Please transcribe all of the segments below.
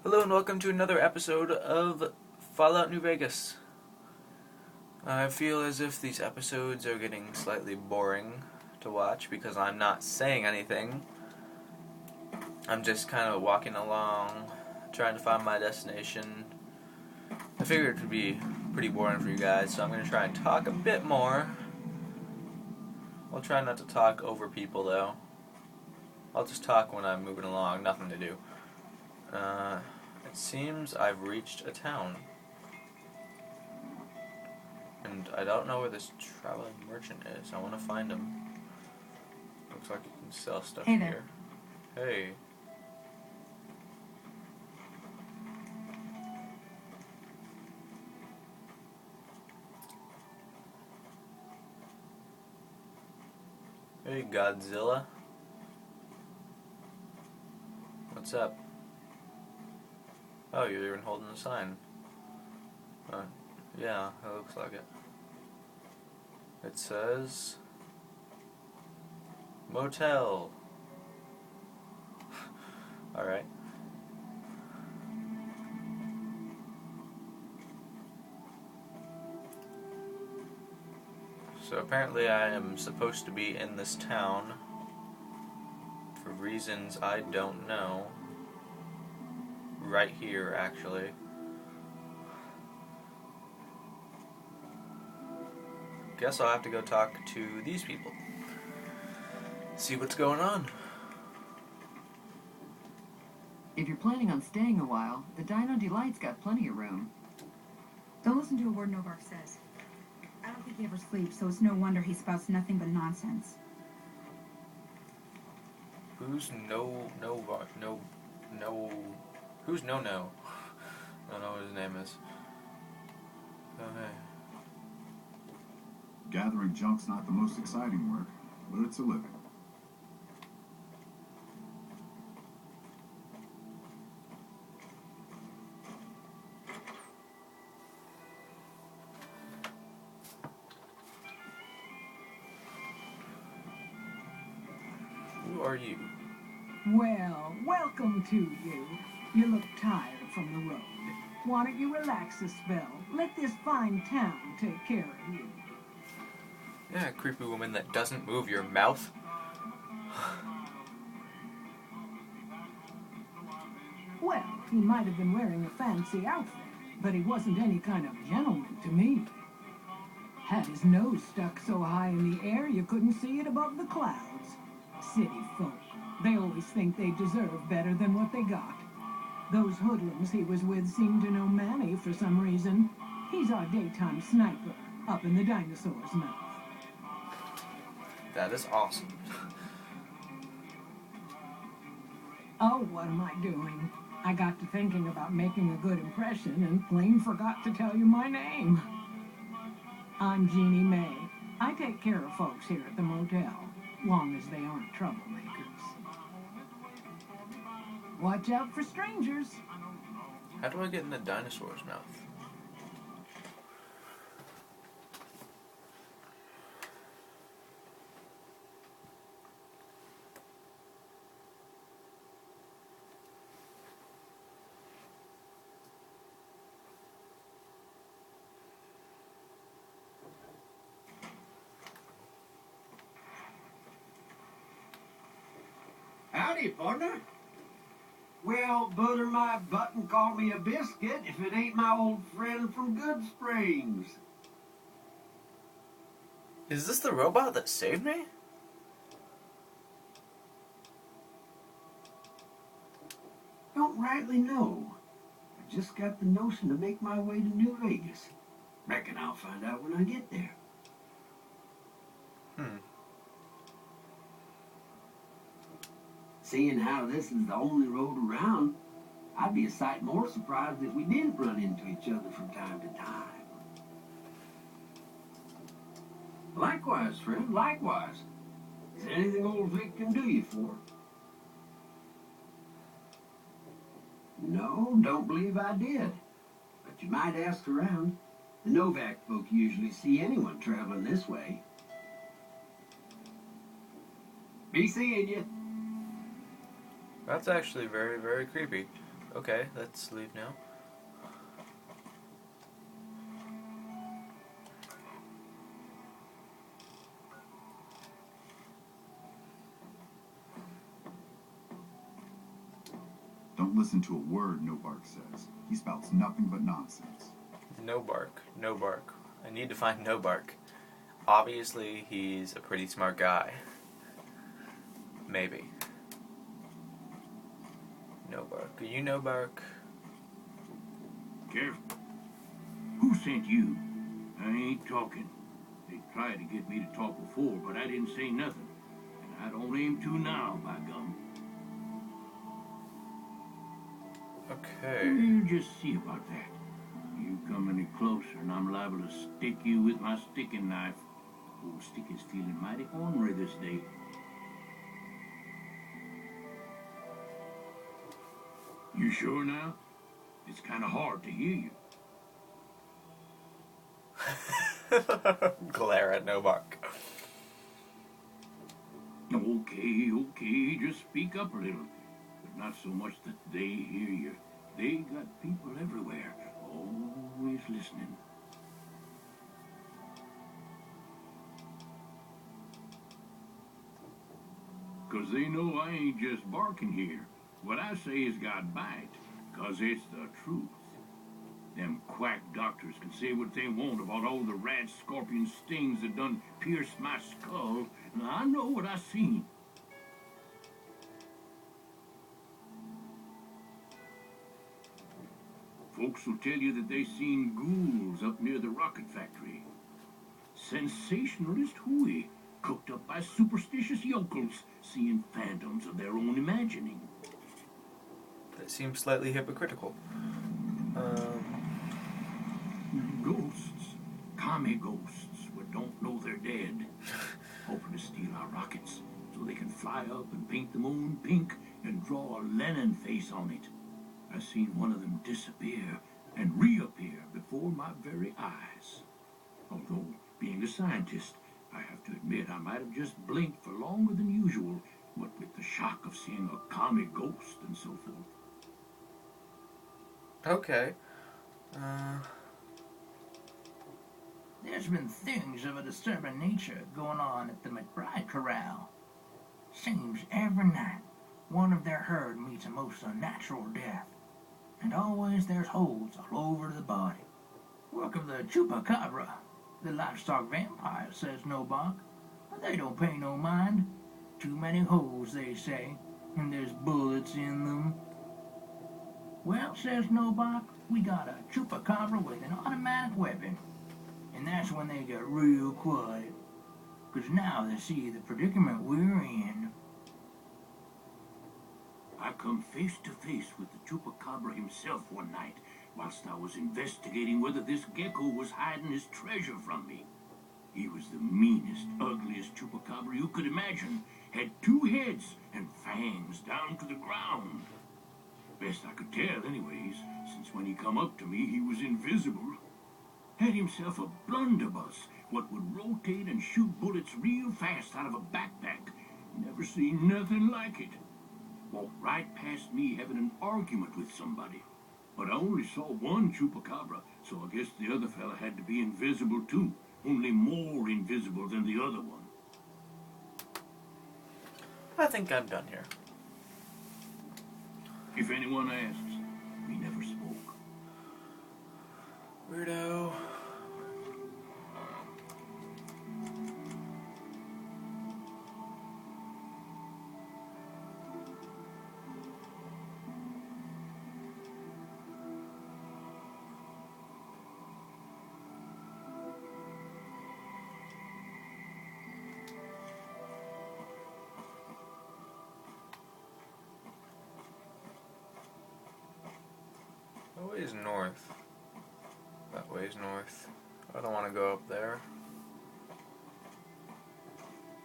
Hello and welcome to another episode of Fallout New Vegas. I feel as if these episodes are getting slightly boring to watch because I'm not saying anything. I'm just kind of walking along, trying to find my destination. I figured it would be pretty boring for you guys, so I'm going to try and talk a bit more. I'll try not to talk over people though. I'll just talk when I'm moving along, nothing to do. It seems I've reached a town. And I don't know where this traveling merchant is. I want to find him. Looks like he can sell stuff Hey here. Hey. Hey, Godzilla. What's up? Oh, you're even holding a sign. Yeah, it looks like it. It says motel. Alright. So apparently I am supposed to be in this town for reasons I don't know. Right here, actually. Guess I'll have to go talk to these people. See what's going on. If you're planning on staying a while, the Dino Delight's got plenty of room. Don't listen to a word Novark says. I don't think he ever sleeps, so it's no wonder he spouts nothing but nonsense. Who's who's No? I don't know what his name is. Oh, hey. Gathering junk's not the most exciting work, but it's a living. Who are you? Well, welcome to you. You look tired from the road. Why don't you relax a spell? Let this fine town take care of you. Yeah, creepy woman that doesn't move your mouth. Well, he might have been wearing a fancy outfit, but he wasn't any kind of gentleman to me. Had his nose stuck so high in the air you couldn't see it above the clouds. City folk. They always think they deserve better than what they got. Those hoodlums he was with seem to know Manny for some reason. He's our daytime sniper, up in the dinosaur's mouth. That is awesome. Oh, what am I doing? I got to thinking about making a good impression and plain forgot to tell you my name. I'm Jeannie May. I take care of folks here at the motel, long as they aren't troublemakers. Watch out for strangers. How do I get in the dinosaur's mouth? Howdy, partner. Well, butter my butt and call me a biscuit if it ain't my old friend from Good Springs. Is this the robot that saved me? Don't rightly know. I just got the notion to make my way to New Vegas. Reckon I'll find out when I get there. Seeing how this is the only road around, I'd be a sight more surprised if we didn't run into each other from time to time. Likewise, friend, likewise. Is there anything old Vic can do you for? No, don't believe I did. But you might ask around. The Novak folk usually see anyone traveling this way. Be seeing you. That's actually very, very creepy. Okay, let's leave now. Don't listen to a word Nobark says. He spouts nothing but nonsense. No bark. No bark. I need to find No Bark. Obviously, he's a pretty smart guy. Maybe. No Bark. Are you No Bark? Careful. Who sent you? I ain't talking. They tried to get me to talk before, but I didn't say nothing. And I don't aim to now, by gum. Okay. We'll just see about that. You come any closer and I'm liable to stick you with my sticking knife. Old stick is feeling mighty ornery this day. You sure now? It's kind of hard to hear you. Glare at No Bark. Okay, just speak up a little. But not so much that they hear you. They got people everywhere, always listening. Cause they know I ain't just barking here. What I say has got bite, cause it's the truth. Them quack doctors can say what they want about all the rat scorpion stings that done pierced my skull, and I know what I seen. Folks will tell you that they seen ghouls up near the rocket factory. Sensationalist hooey, cooked up by superstitious yokels, seeing phantoms of their own imagining. That seems slightly hypocritical. Ghosts. Commie ghosts what don't know they're dead. Hoping to steal our rockets so they can fly up and paint the moon pink and draw a Lenin face on it. I seen one of them disappear and reappear before my very eyes. Although, being a scientist, I have to admit I might have just blinked for longer than usual, what with the shock of seeing a commie ghost and so forth. Okay. There's been things of a disturbing nature going on at the McBride Corral. Seems every night one of their herd meets a most unnatural death. And always there's holes all over the body. Work of the chupacabra, the livestock vampire, says Nobark. But they don't pay no mind. Too many holes, they say, and there's bullets in them. Well, says Nobark, we got a chupacabra with an automatic weapon. And that's when they get real quiet. 'Cause now they see the predicament we're in. I come face to face with the chupacabra himself one night, whilst I was investigating whether this gecko was hiding his treasure from me. He was the meanest, ugliest chupacabra you could imagine. Had 2 heads and fangs down to the ground. Best I could tell anyways, since when he come up to me he was invisible. Had himself a blunderbuss, what would rotate and shoot bullets real fast out of a backpack. Never seen nothing like it. Walked right past me having an argument with somebody. But I only saw one chupacabra, so I guess the other fella had to be invisible too. Only more invisible than the other one. I think I'm done here. If anyone asks, we never spoke. Weirdo. That way is north. That way is north. I don't want to go up there.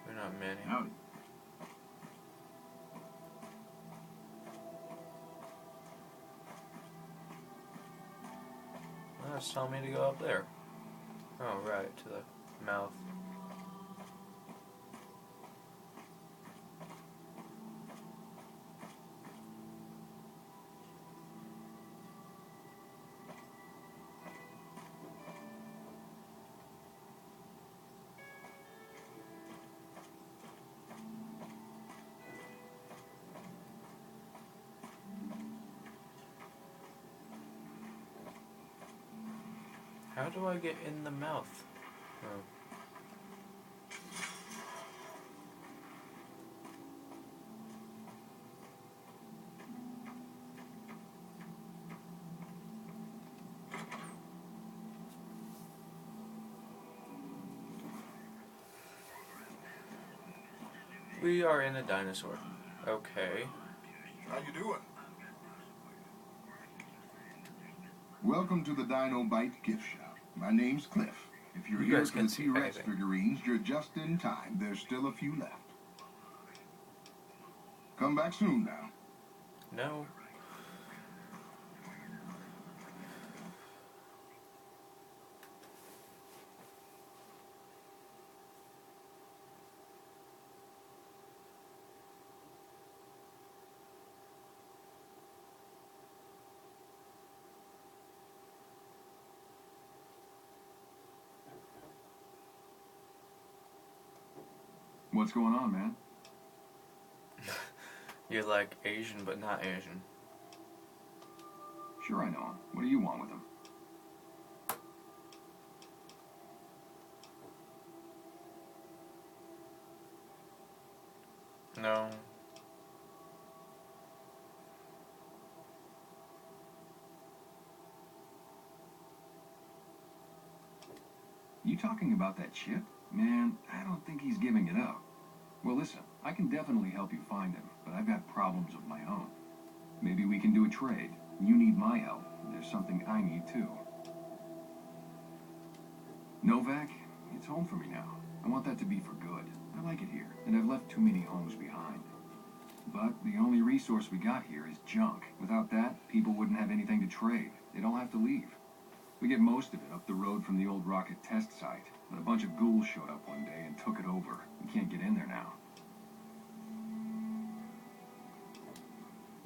There are not many. Howdy. That's telling me to go up there. Oh, right, to the mouth. How do I get in the mouth? Oh. We are in a dinosaur. Okay. How you doing? Welcome to the Dino Bite gift shop. My name's Cliff. If you're You here guys for can the see T-Rex anything. figurines, you're just in time. There's still a few left. Come back soon now. No. What's going on, man? You're like Asian, but not Asian. Sure I know him. What do you want with him? No. You talking about that chip? Man, I don't think he's giving it up. Well, listen, I can definitely help you find him, but I've got problems of my own. Maybe we can do a trade. You need my help, and there's something I need too. Novak, it's home for me now. I want that to be for good. I like it here, and I've left too many homes behind. But the only resource we got here is junk. Without that, people wouldn't have anything to trade. They'd all have to leave. We get most of it up the road from the old rocket test site, but a bunch of ghouls showed up one day and took it over. We can't get in there now.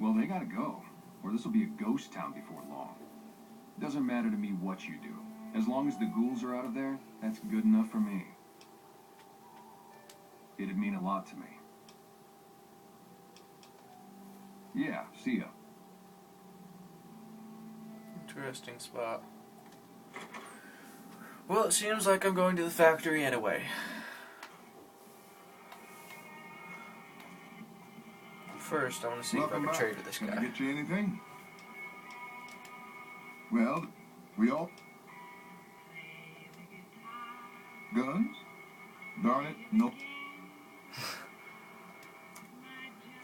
Well, they gotta go, or this will be a ghost town before long. Doesn't matter to me what you do. As long as the ghouls are out of there, that's good enough for me. It'd mean a lot to me. Yeah, see ya. Interesting spot. Well, it seems like I'm going to the factory anyway. First, I want to see if I can trade with this Can I guy. get you anything? Well, we all... Guns? Darn it, no.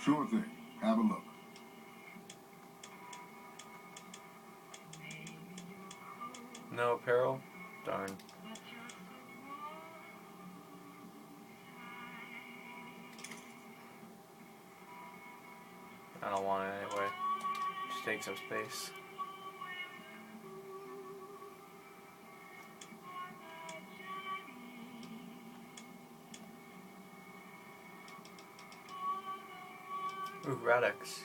Sure thing. Have a look. No apparel? Darn. I don't want it anyway. Just takes up space. Ooh, Radix.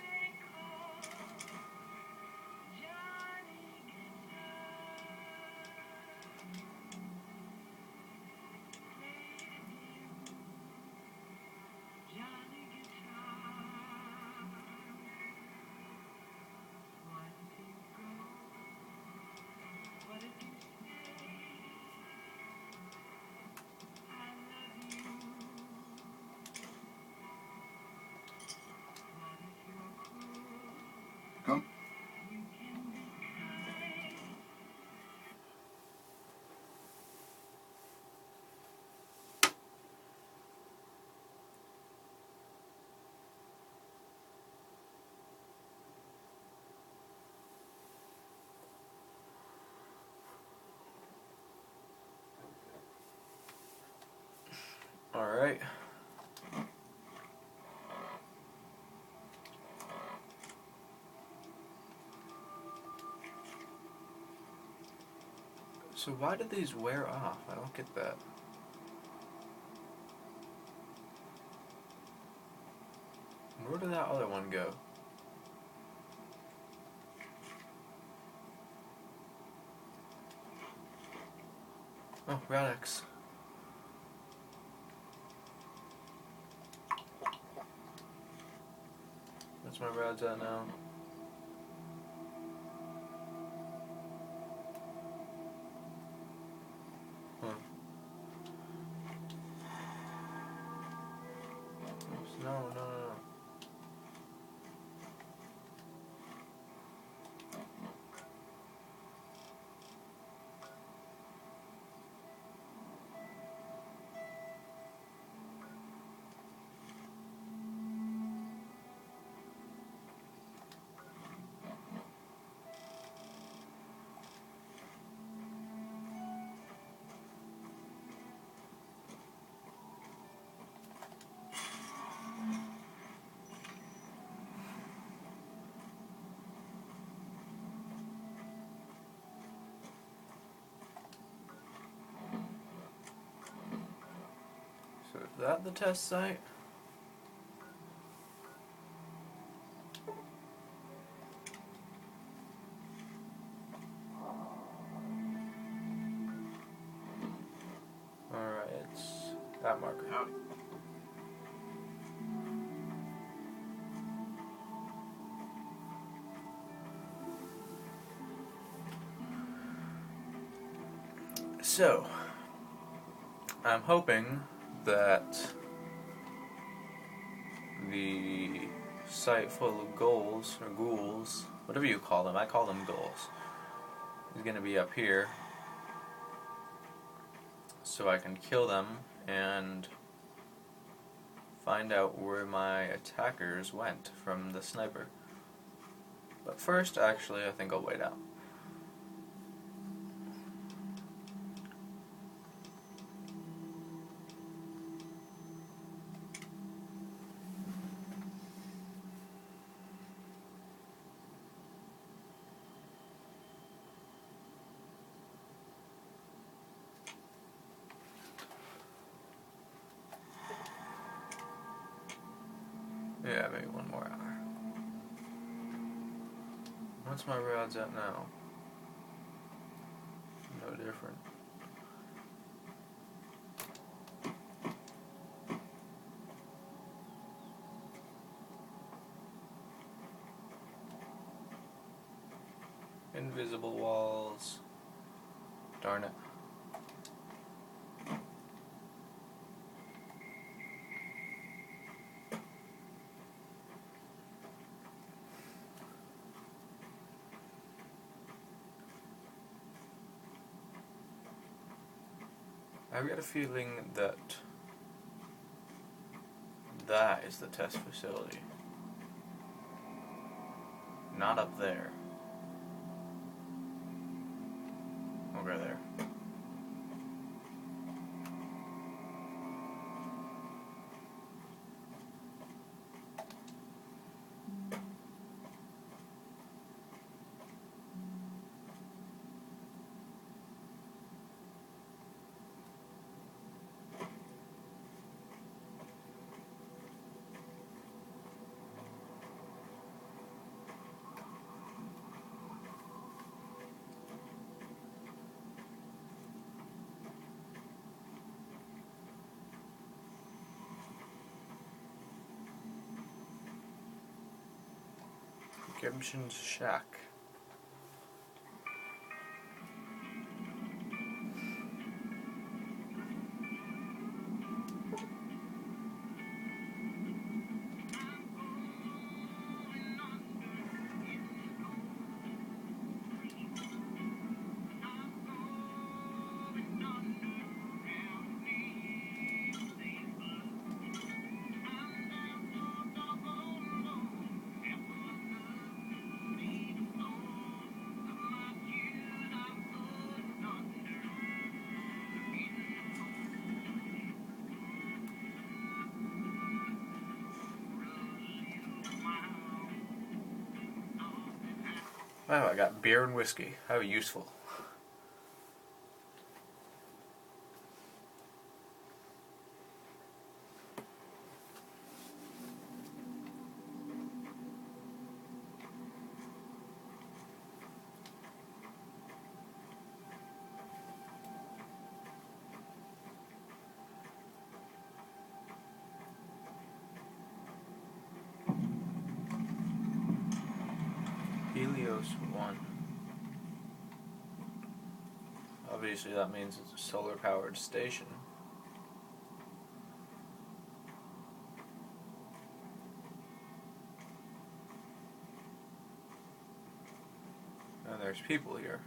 Come. Alright. So why did these wear off? I don't get that. Where did that other one go? Oh, Radix. That's my Rad's at now. Huh. Oops, no, no, no, no. So is that the test site? Alright, it's that marker. Howdy. So, I'm hoping that the site full of goals, or ghouls, whatever you call them, I call them ghouls, is going to be up here, so I can kill them and find out where my attackers went from the sniper. But first, actually, I think I'll wait out. Yeah, maybe one more hour. What's my rods at now? No different. Invisible walls. Darn it. I've got a feeling that that is the test facility. Not up there. Over there. Gibson's Shack. Wow, I got beer and whiskey. How useful. Helios 1. Obviously that means it's a solar-powered station. And there's people here.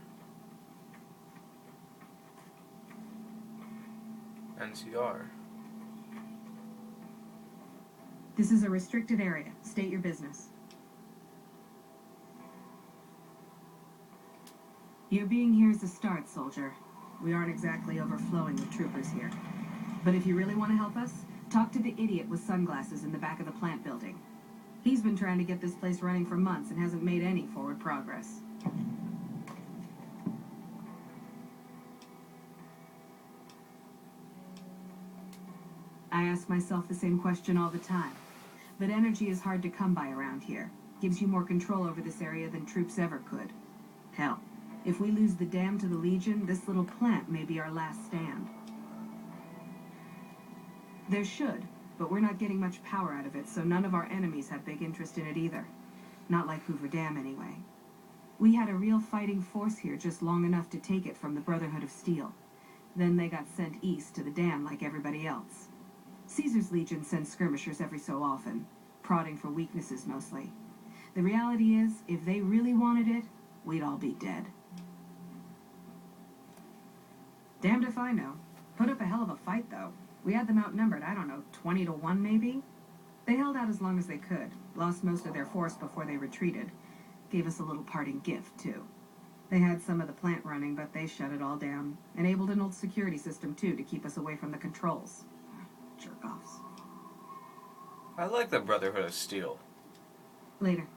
NCR. This is a restricted area. State your business. Your being here is a start, soldier. We aren't exactly overflowing with troopers here. But if you really want to help us, talk to the idiot with sunglasses in the back of the plant building. He's been trying to get this place running for months and hasn't made any forward progress. I ask myself the same question all the time. But energy is hard to come by around here. Gives you more control over this area than troops ever could. Hell, if we lose the dam to the Legion, this little plant may be our last stand. There should, but we're not getting much power out of it, so none of our enemies have big interest in it either. Not like Hoover Dam, anyway. We had a real fighting force here just long enough to take it from the Brotherhood of Steel. Then they got sent east to the dam like everybody else. Caesar's Legion sends skirmishers every so often, prodding for weaknesses mostly. The reality is, if they really wanted it, we'd all be dead. Damned if I know. Put up a hell of a fight, though. We had them outnumbered, I don't know, 20 to 1 maybe? They held out as long as they could, lost most of their force before they retreated. Gave us a little parting gift, too. They had some of the plant running, but they shut it all down. Enabled an old security system, too, to keep us away from the controls. Jerk-offs. I like the Brotherhood of Steel. Later.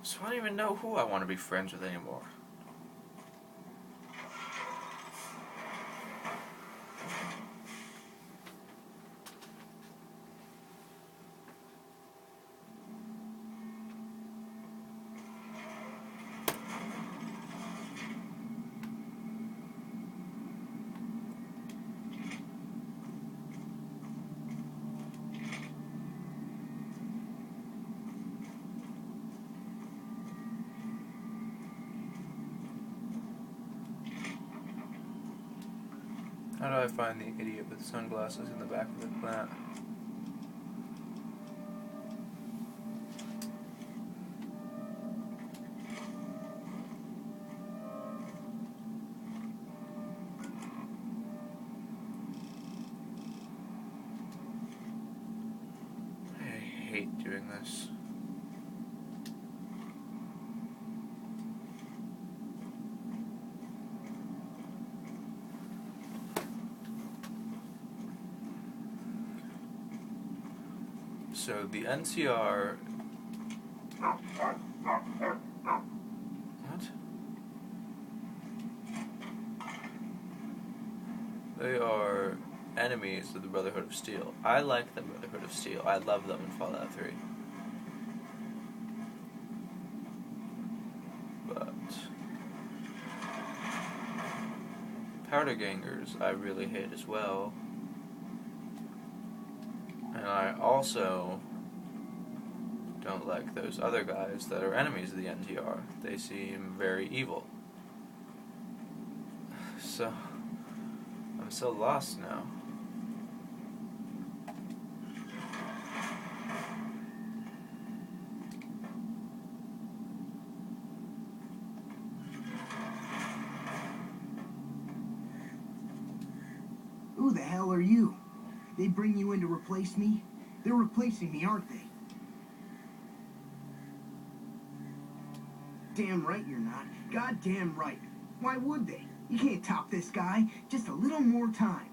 So I don't even know who I want to be friends with anymore. How do I find the idiot with sunglasses in the back of the plant? I hate doing this. So the NCR... What? They are enemies of the Brotherhood of Steel. I like the Brotherhood of Steel. I love them in Fallout 3. But... Powder Gangers I really hate as well. And I also don't like those other guys that are enemies of the NTR. They seem very evil. So, I'm so lost now. Who the hell are you? They bring you in to replace me? They're replacing me, aren't they? Damn right you're not. Goddamn right. Why would they? You can't top this guy. Just a little more time.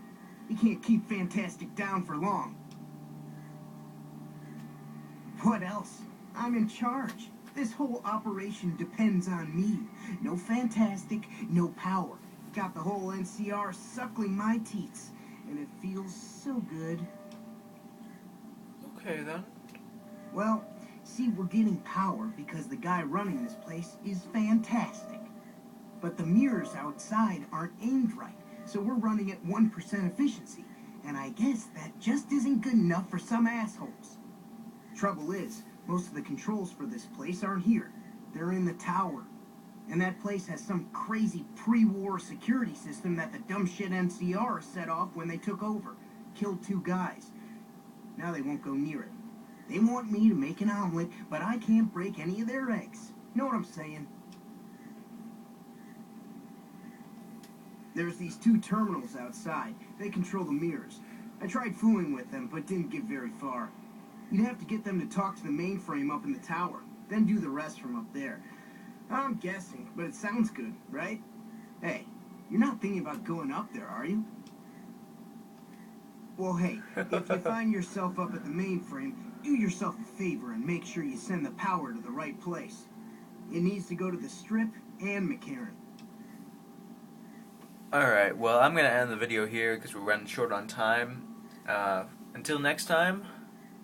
You can't keep Fantastic down for long. What else? I'm in charge. This whole operation depends on me. No Fantastic, no power. Got the whole NCR suckling my teats. And it feels so good. Okay, then. Well, see, we're getting power because the guy running this place is fantastic. But the mirrors outside aren't aimed right, so we're running at 1% efficiency. And I guess that just isn't good enough for some assholes. Trouble is, most of the controls for this place aren't here. They're in the tower. And that place has some crazy pre-war security system that the dumb shit NCR set off when they took over. Killed 2 guys. Now they won't go near it. They want me to make an omelet, but I can't break any of their eggs. Know what I'm saying? There's these 2 terminals outside. They control the mirrors. I tried fooling with them, but didn't get very far. You'd have to get them to talk to the mainframe up in the tower, then do the rest from up there. I'm guessing, but it sounds good, right? Hey, you're not thinking about going up there, are you? Well, hey, if you find yourself up at the mainframe, do yourself a favor and make sure you send the power to the right place. It needs to go to the Strip and McCarran. Alright, well, I'm going to end the video here because we're running short on time. Until next time,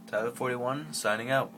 Tyler41 signing out.